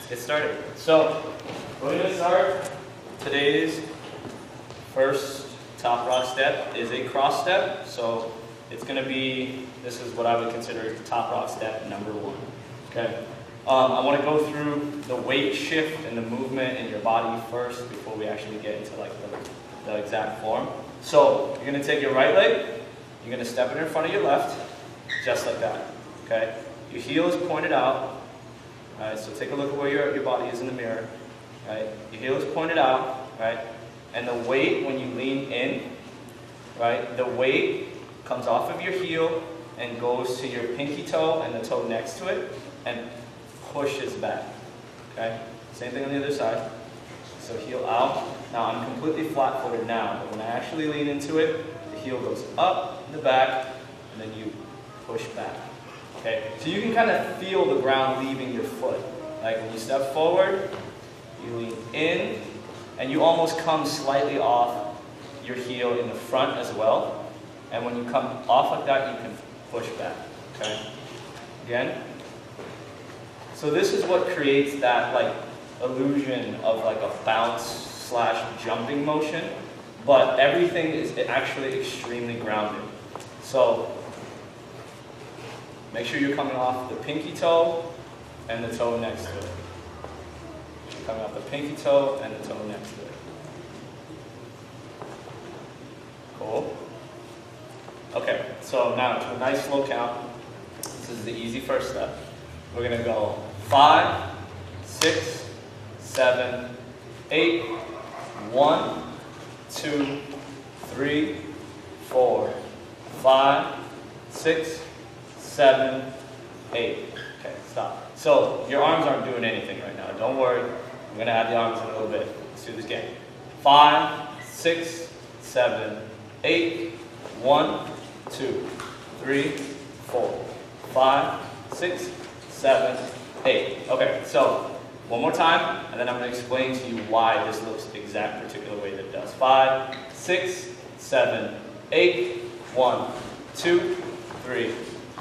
get started. So, we're going to start today's first top rock step is a cross step. So, it's going to be, this is what I would consider top rock step number 1. Okay. I want to go through the weight shift and the movement in your body first before we actually get into like the exact form. So, you're going to take your right leg, you're going to step it in front of your left, just like that. Okay. Your heel is pointed out. Alright, so take a look at where your body is in the mirror. Right? Your heel is pointed out, right? And the weight when you lean in, right? The weight comes off of your heel and goes to your pinky toe and the toe next to it and pushes back. Okay? Same thing on the other side. So heel out. Now I'm completely flat-footed now, but when I actually lean into it, the heel goes up in the back and then you push back. Okay, so you can kind of feel the ground leaving your foot. Like when you step forward, you lean in, and you almost come slightly off your heel in the front as well. And when you come off like that, you can push back. Okay, again. So this is what creates that like illusion of like a bounce / jumping motion, but everything is actually extremely grounded. So make sure you're coming off the pinky toe and the toe next to it. You're coming off the pinky toe and the toe next to it. Cool. Okay, so now to a nice slow count. This is the easy first step. We're going to go 5, 6, 7, 8, 1, 2, 3, 4, 5, 6, 7, 8. Okay, stop. So your arms aren't doing anything right now. Don't worry. I'm going to add the arms in a little bit. Let's do this again. 5, 6, 7, 8, 1, 2, 3, 4, 5, 6, 7, 8. Okay, so one more time, and then I'm going to explain to you why this looks the exact particular way that it does. 5, 6, 7, 8, 1, 2, 3,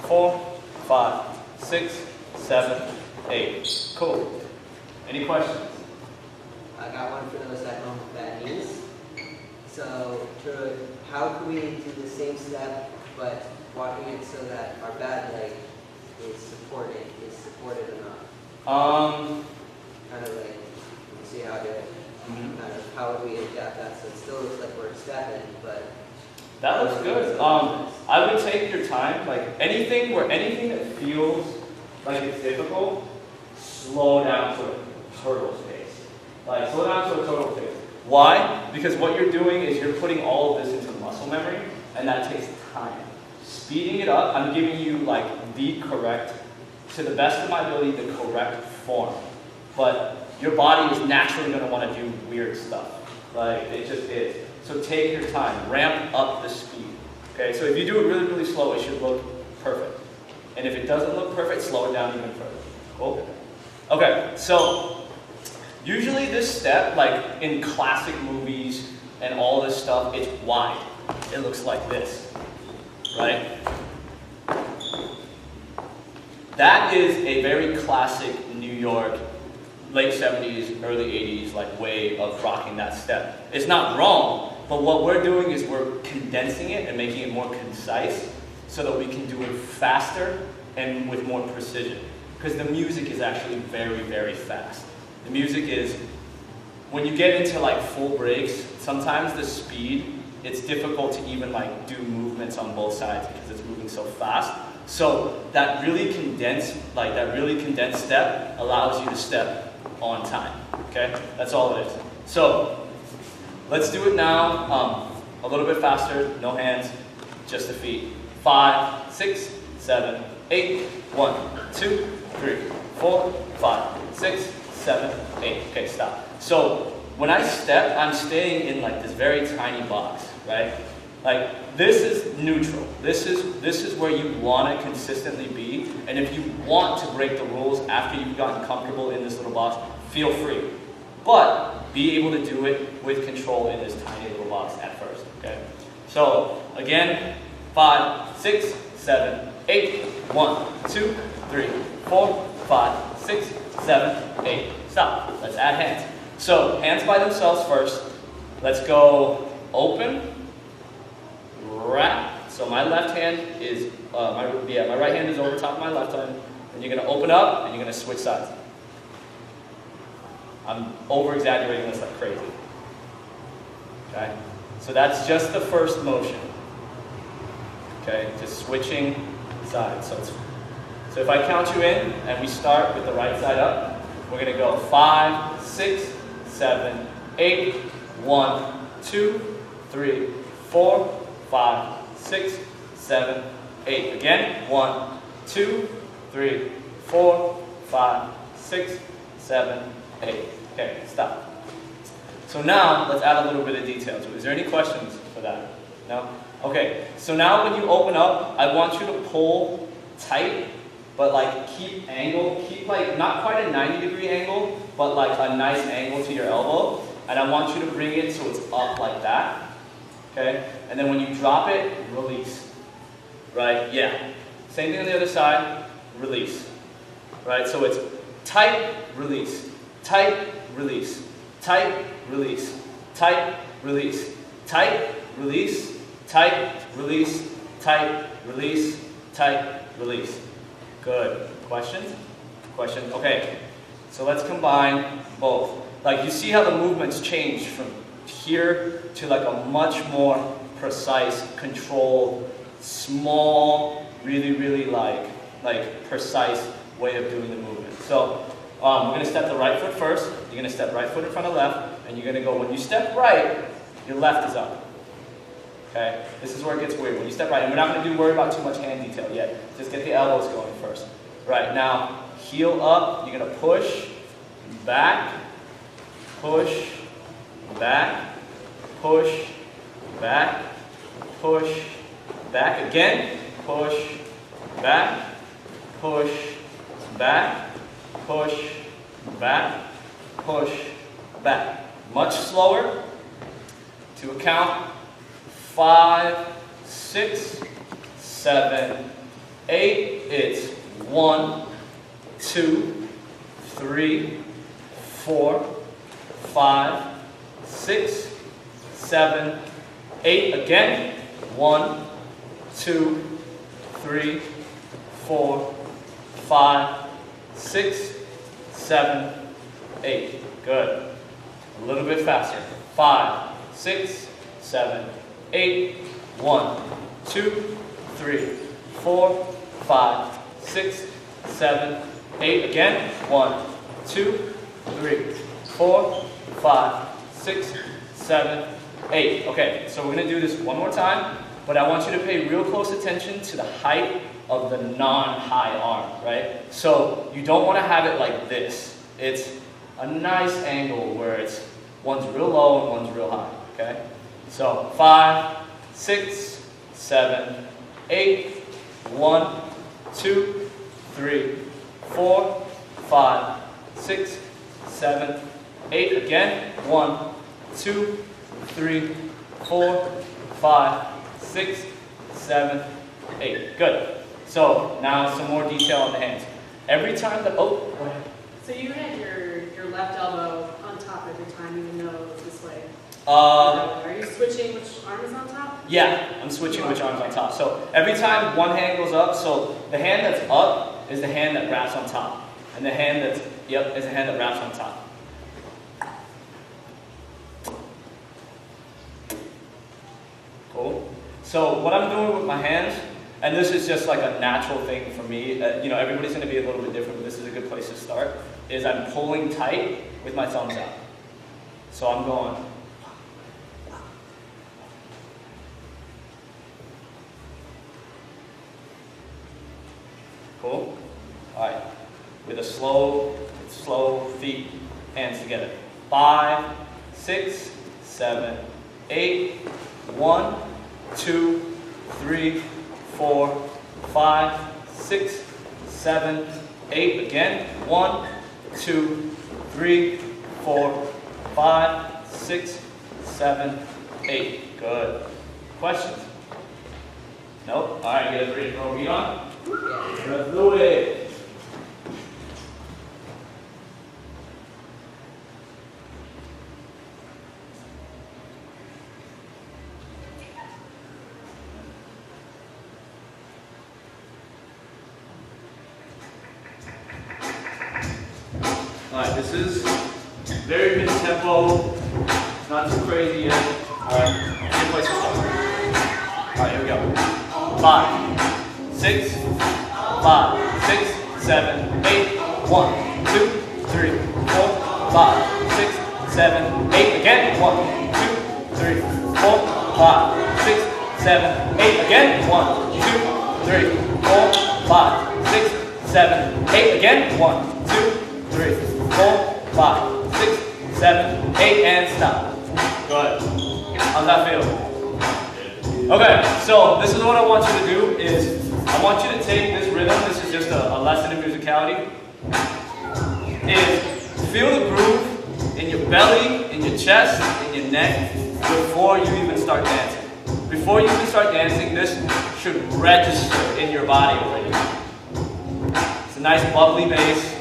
4, 5, 6, 7, 8. Cool. Any questions? I got one for those at home with bad knees. So, how can we do the same step, but walking it so that our bad leg is supported enough? Kind of like, see how I do it. Kind of, how would we adapt that so it still looks like we're stepping, but that looks good. I would take your time. Like anything that feels like it's difficult, slow down to a turtle's pace. Like slow down to a turtle's pace. Why? Because what you're doing is you're putting all of this into muscle memory, and that takes time. Speeding it up, I'm giving you like the correct, to the best of my ability, the correct form. But your body is naturally going to want to do weird stuff. Like it just is. So take your time, ramp up the speed. Okay, so if you do it really, really slow, it should look perfect. And if it doesn't look perfect, slow it down even further. Cool? Okay, so usually this step, like in classic movies and all this stuff, it's wide. It looks like this, right? That is a very classic New York, late 70s, early 80s, like way of rocking that step. It's not wrong. But what we're doing is we're condensing it and making it more concise so that we can do it faster and with more precision. Because the music is actually very, very fast. The music is, when you get into like full breaks, sometimes the speed, it's difficult to even like do movements on both sides because it's moving so fast. So that really condensed step allows you to step on time. Okay? That's all it is. So let's do it now, a little bit faster, no hands, just the feet. 5, 6, 7, 8, 1, 2, 3, 4, 5, 6, 7, 8. Okay, stop. So when I step, I'm staying in like this very tiny box, right? Like this is neutral. This is where you want to consistently be. And if you want to break the rules after you've gotten comfortable in this little box, feel free. But be able to do it with control in this tiny little box at first, okay? So, again, 5, 6, 7, 8, 1, 2, 3, 4, 5, 6, 7, 8. Stop. Let's add hands. So hands by themselves first. Let's go open, wrap. So my left hand is, my right hand is over top of my left hand. And you're going to open up and you're going to switch sides. I'm over-exaggerating this like crazy. Okay? So that's just the first motion. Okay? Just switching sides. So if I count you in and we start with the right side up, we're going to go 5, 6, 7, 8, 1, 2, 3, 4, 5, 6, 7, 8. Again, 1, 2, 3, 4, 5, 6, 7, 8. Okay, stop. So now, let's add a little bit of detail to it. Is there any questions for that? No? Okay, so now when you open up, I want you to pull tight, but like keep like not quite a 90-degree angle, but like a nice angle to your elbow. And I want you to bring it so it's up like that. Okay? And then when you drop it, release. Right? Yeah. Same thing on the other side, release. Right? So it's tight, release. Tight, release. Tight, release. Tight, release. Tight, release. Tight, release. Tight, release. Tight, release. Good. Questions? Questions? Okay. So let's combine both. Like you see how the movements change from here to like a much more precise, controlled, small, really like precise way of doing the movement. So we're going to step the right foot first. You're going to step right foot in front of left, and you're going to go, when you step right, your left is up. Okay? This is where it gets weird. When you step right, and we're not going to worry about too much hand detail yet. Just get the elbows going first. Right, now, heel up, you're going to push, back, push, back, push, back, push, back. Again, push, back, push, back, push, back, push, back. Much slower. To a count. 5, 6, 7, 8. It's 1, 2, 3, 4, 5, 6, 7, 8. Again. 1, 2, 3, 4, 5, 6, 7, 8. Good. A little bit faster. 5, 6, 7, 8. 1, 2, 3, 4, 5, 6, 7, 8. Again. 1, 2, 3, 4, 5, 6, 7, 8. Okay, so we're going to do this one more time, but I want you to pay real close attention to the height of the non-high arm, right? So you don't want to have it like this. It's a nice angle where it's one's real low and one's real high, okay? So 5, 6, 7, 8, 1, 2, 3, 4, 5, 6, 7, 8. Again, 1, 2, 3, 4, 5, 6, 7, 8. Good. So now some more detail on the hands. Every time that, oh, go ahead. So you had your left elbow on top every time, even though it was this way. Are you switching which arm is on top? Yeah, I'm switching which arm's on top. So every time one hand goes up, so the hand that's up is the hand that wraps on top. And the hand that's, yep, is the hand that wraps on top. Cool. So what I'm doing with my hands, and this is just like a natural thing for me, you know, everybody's going to be a little bit different, but this is a good place to start, is I'm pulling tight with my thumbs out. So I'm going. Cool? All right. With a slow feet, hands together. 5, 6, 7, 8, 1, 2, 3, 4, 5, 6, 7, 8. Again. 1, 2, 3, 4, 5, 6, 7, 8. Good. Questions? Nope. All right. You guys ready to throw a beat on? Let's do it. Alright, this is very mid tempo, not too crazy yet. Alright, good place to start. Alright, here we go. 5, 6, 5, 6, 7, 8. 1, 2, 3, 4, 5, 6, 7, 8. Again. 1, 2, 3, 4, 5, 6, 7, 8. Again. 1, 2, 3, 4, 5, 6, 7, 8. Again. 1, 2, 3, 4, 5, 6, 7, 8. And stop. Go ahead. How's that feel? Okay, so this is what I want you to do is I want you to take this rhythm. This is just a lesson in musicality. Is feel the groove in your belly, in your chest, in your neck before you even start dancing. Before you even start dancing, this should register in your body already. It's a nice bubbly bass.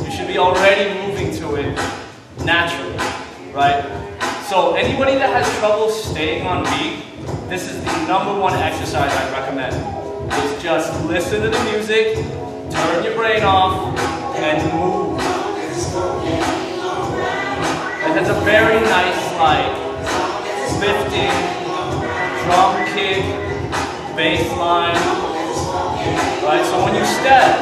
You should be already moving to it naturally, right? So anybody that has trouble staying on beat, this is the #1 exercise I recommend. Is just listen to the music, turn your brain off, and move. It has a very nice, like, lifting, drum kick, bass line. Right? So when you step,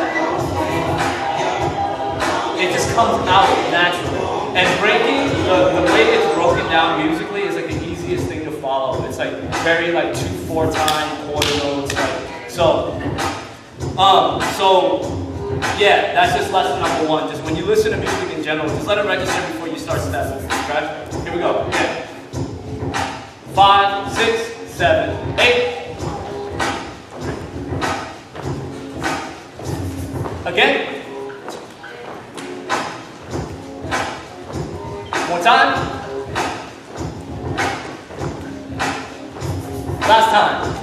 it just comes out naturally. And breaking, the way it's broken down musically is like the easiest thing to follow. It's like very like 2/4 time quarter notes. Like, so yeah, that's just lesson #1. Just when you listen to music in general, just let it register before you start stepping. Okay? Here we go. Okay. 5, 6, 7, 8. Again. More time. Last time.